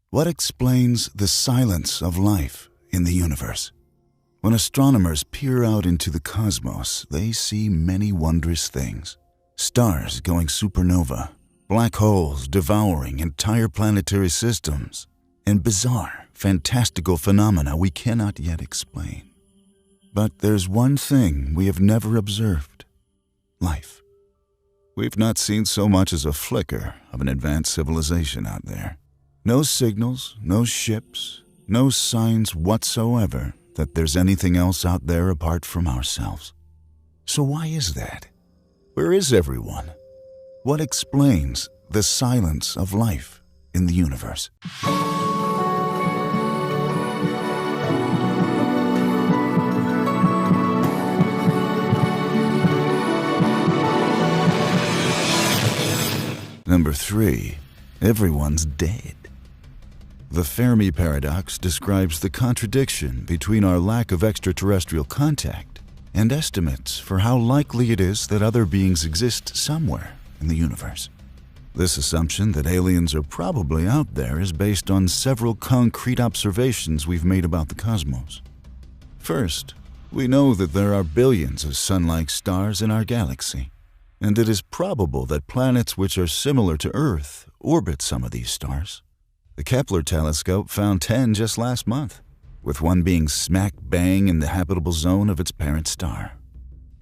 What explains the silence of life in the universe? When astronomers peer out into the cosmos, they see many wondrous things. Stars going supernova, black holes devouring entire planetary systems, and bizarre, fantastical phenomena we cannot yet explain. But there's one thing we have never observed: life. We've not seen so much as a flicker of an advanced civilization out there. No signals, no ships, no signs whatsoever that there's anything else out there apart from ourselves. So why is that? Where is everyone? What explains the silence of life in the universe? Number 3, everyone's dead. The Fermi paradox describes the contradiction between our lack of extraterrestrial contact and estimates for how likely it is that other beings exist somewhere in the universe. This assumption that aliens are probably out there is based on several concrete observations we've made about the cosmos. First, we know that there are billions of sun-like stars in our galaxy, and it is probable that planets which are similar to Earth orbit some of these stars. The Kepler telescope found 10 just last month, with one being smack bang in the habitable zone of its parent star.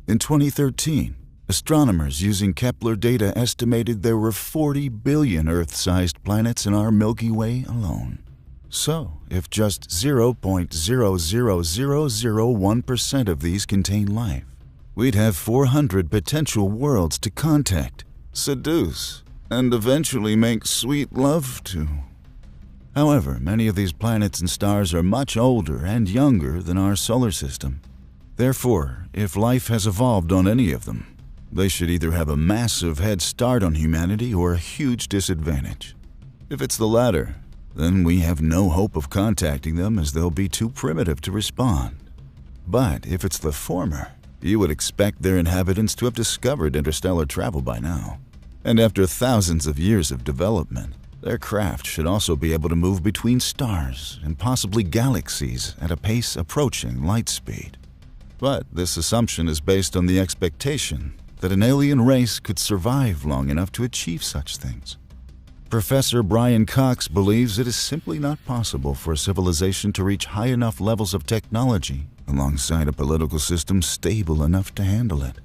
In 2013, astronomers using Kepler data estimated there were 40 billion Earth-sized planets in our Milky Way alone. So, if just 0.00001% of these contain life, we'd have 400 potential worlds to contact, seduce, and eventually make sweet love to. However, many of these planets and stars are much older and younger than our solar system. Therefore, if life has evolved on any of them, they should either have a massive head start on humanity or a huge disadvantage. If it's the latter, then we have no hope of contacting them, as they'll be too primitive to respond. But if it's the former, you would expect their inhabitants to have discovered interstellar travel by now. And after thousands of years of development, their craft should also be able to move between stars and possibly galaxies at a pace approaching light speed. But this assumption is based on the expectation that an alien race could survive long enough to achieve such things. Professor Brian Cox believes it is simply not possible for a civilization to reach high enough levels of technology alongside a political system stable enough to handle it.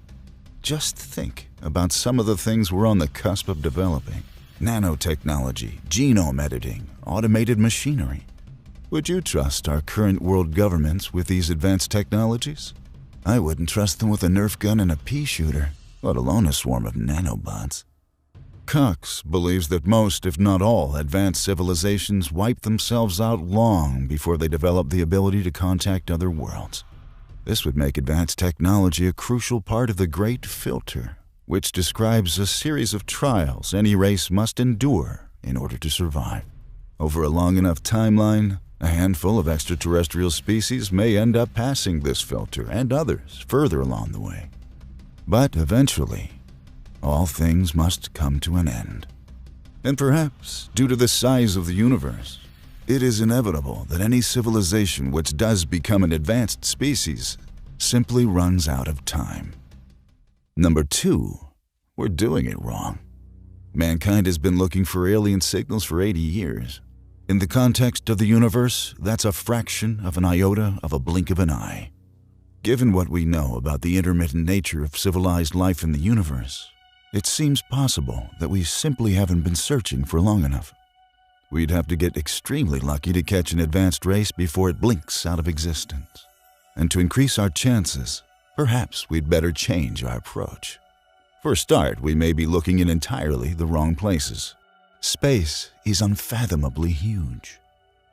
Just think about some of the things we're on the cusp of developing: nanotechnology, genome editing, automated machinery. Would you trust our current world governments with these advanced technologies? I wouldn't trust them with a Nerf gun and a pea shooter, let alone a swarm of nanobots. Cox believes that most, if not all, advanced civilizations wipe themselves out long before they develop the ability to contact other worlds. This would make advanced technology a crucial part of the Great Filter, which describes a series of trials any race must endure in order to survive. Over a long enough timeline, a handful of extraterrestrial species may end up passing this filter and others further along the way. But eventually, all things must come to an end. And perhaps, due to the size of the universe, it is inevitable that any civilization which does become an advanced species simply runs out of time. Number 2, we're doing it wrong. Mankind has been looking for alien signals for 80 years. In the context of the universe, that's a fraction of an iota of a blink of an eye. Given what we know about the intermittent nature of civilized life in the universe, it seems possible that we simply haven't been searching for long enough. We'd have to get extremely lucky to catch an advanced race before it blinks out of existence. And to increase our chances, perhaps we'd better change our approach. For a start, we may be looking in entirely the wrong places. Space is unfathomably huge.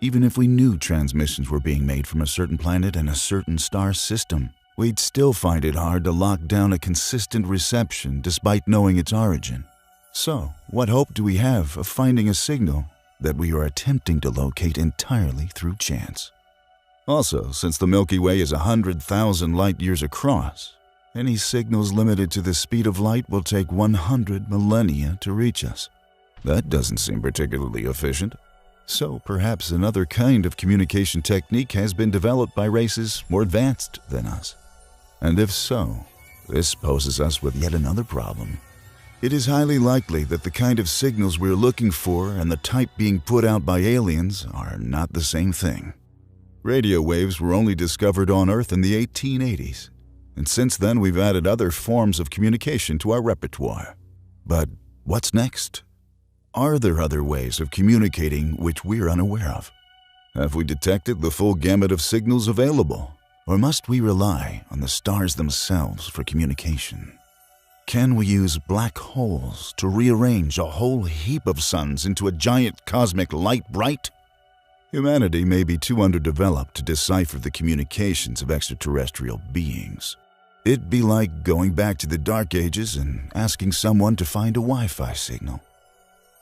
Even if we knew transmissions were being made from a certain planet and a certain star system, we'd still find it hard to lock down a consistent reception despite knowing its origin. So, what hope do we have of finding a signal that we are attempting to locate entirely through chance? Also, since the Milky Way is 100,000 light-years across, any signals limited to the speed of light will take 100 millennia to reach us. That doesn't seem particularly efficient. So perhaps another kind of communication technique has been developed by races more advanced than us. And if so, this poses us with yet another problem. It is highly likely that the kind of signals we're looking for and the type being put out by aliens are not the same thing. Radio waves were only discovered on Earth in the 1880s, and since then we've added other forms of communication to our repertoire. But what's next? Are there other ways of communicating which we're unaware of? Have we detected the full gamut of signals available, or must we rely on the stars themselves for communication? Can we use black holes to rearrange a whole heap of suns into a giant cosmic light bright? Humanity may be too underdeveloped to decipher the communications of extraterrestrial beings. It'd be like going back to the Dark Ages and asking someone to find a Wi-Fi signal.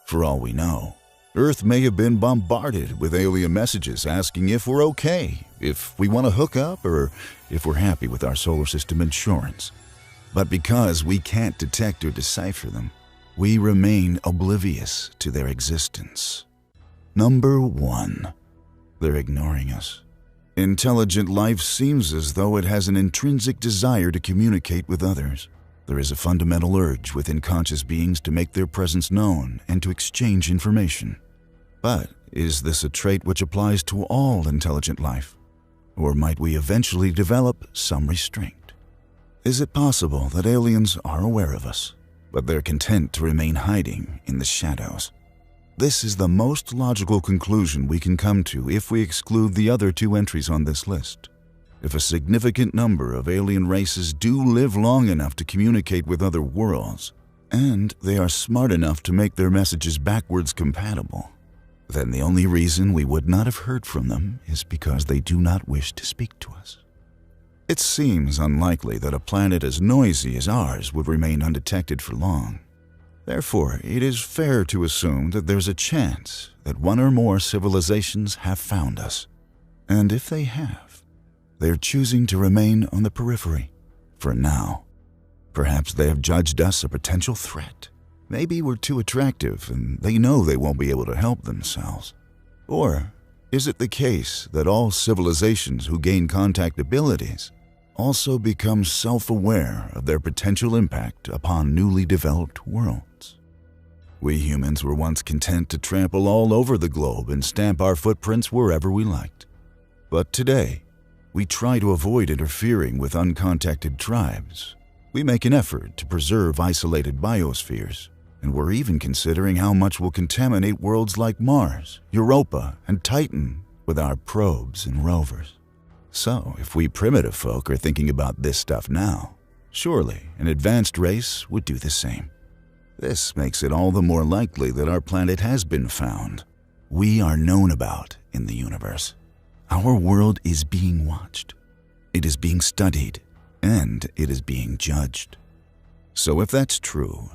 For all we know, Earth may have been bombarded with alien messages asking if we're okay, if we want to hook up, or if we're happy with our solar system insurance. But because we can't detect or decipher them, we remain oblivious to their existence. Number 1. They're ignoring us. Intelligent life seems as though it has an intrinsic desire to communicate with others. There is a fundamental urge within conscious beings to make their presence known and to exchange information. But is this a trait which applies to all intelligent life? Or might we eventually develop some restraint? Is it possible that aliens are aware of us, but they're content to remain hiding in the shadows? This is the most logical conclusion we can come to if we exclude the other 2 entries on this list. If a significant number of alien races do live long enough to communicate with other worlds, and they are smart enough to make their messages backwards compatible, then the only reason we would not have heard from them is because they do not wish to speak to us. It seems unlikely that a planet as noisy as ours would remain undetected for long. Therefore, it is fair to assume that there's a chance that one or more civilizations have found us. And if they have, they're choosing to remain on the periphery for now. Perhaps they have judged us a potential threat. Maybe we're too attractive and they know they won't be able to help themselves. Or is it the case that all civilizations who gain contact abilities also become self-aware of their potential impact upon newly developed worlds? We humans were once content to trample all over the globe and stamp our footprints wherever we liked. But today, we try to avoid interfering with uncontacted tribes. We make an effort to preserve isolated biospheres, and we're even considering how much we'll contaminate worlds like Mars, Europa, and Titan with our probes and rovers. So, if we primitive folk are thinking about this stuff now, surely an advanced race would do the same. This makes it all the more likely that our planet has been found. We are known about in the universe. Our world is being watched. It is being studied, and it is being judged. So if that's true,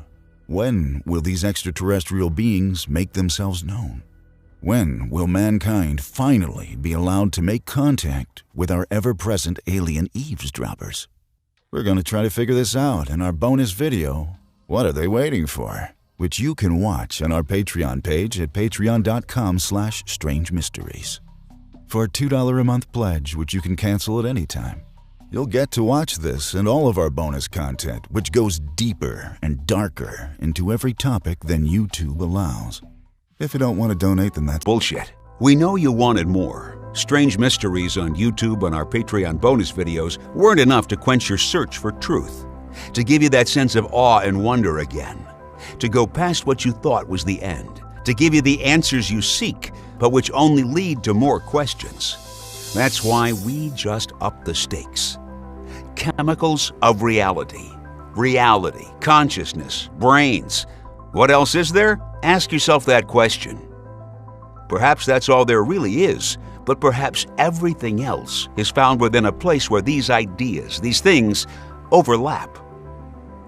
when will these extraterrestrial beings make themselves known? When will mankind finally be allowed to make contact with our ever-present alien eavesdroppers? We're going to try to figure this out in our bonus video, What Are They Waiting For?, which you can watch on our Patreon page at patreon.com/strangemysteries. For a $2 a month pledge, which you can cancel at any time, you'll get to watch this and all of our bonus content, which goes deeper and darker into every topic than YouTube allows. If you don't want to donate, then that's bullshit. We know you wanted more. Strange Mysteries on YouTube and our Patreon bonus videos weren't enough to quench your search for truth, to give you that sense of awe and wonder again, to go past what you thought was the end, to give you the answers you seek, but which only lead to more questions. That's why we just upped the stakes. Chemicals of reality. Reality, consciousness, brains. What else is there? Ask yourself that question. Perhaps that's all there really is, but perhaps everything else is found within a place where these ideas, these things, overlap.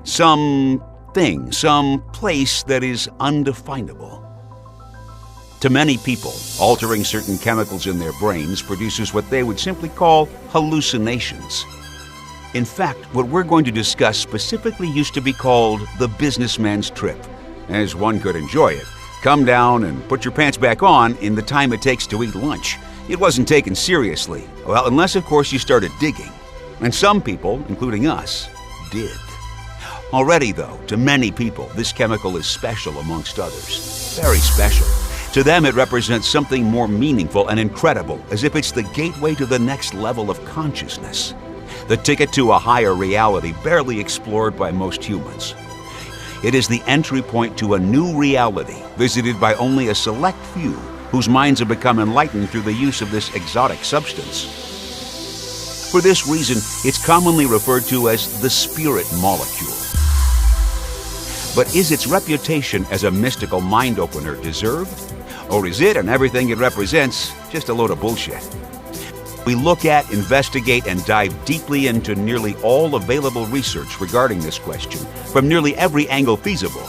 Some thing, some place that is undefinable. To many people, altering certain chemicals in their brains produces what they would simply call hallucinations. In fact, what we're going to discuss specifically used to be called the businessman's trip, as one could enjoy it, come down and put your pants back on in the time it takes to eat lunch. It wasn't taken seriously. Well, unless, of course, you started digging. And some people, including us, did. Already, though, to many people, this chemical is special amongst others. Very special. To them, it represents something more meaningful and incredible, as if it's the gateway to the next level of consciousness. The ticket to a higher reality barely explored by most humans. It is the entry point to a new reality, visited by only a select few, whose minds have become enlightened through the use of this exotic substance. For this reason, it's commonly referred to as the spirit molecule. But is its reputation as a mystical mind opener deserved? Or is it, and everything it represents, just a load of bullshit? We look at, investigate, and dive deeply into nearly all available research regarding this question, from nearly every angle feasible.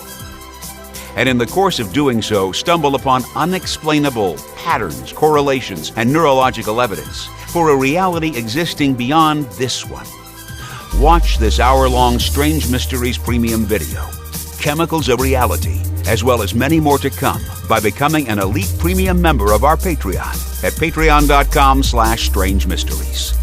And in the course of doing so, stumble upon unexplainable patterns, correlations, and neurological evidence for a reality existing beyond this one. Watch this hour-long Strange Mysteries premium video, Chemicals of Reality, as well as many more to come by becoming an elite premium member of our Patreon at patreon.com/strangemysteries.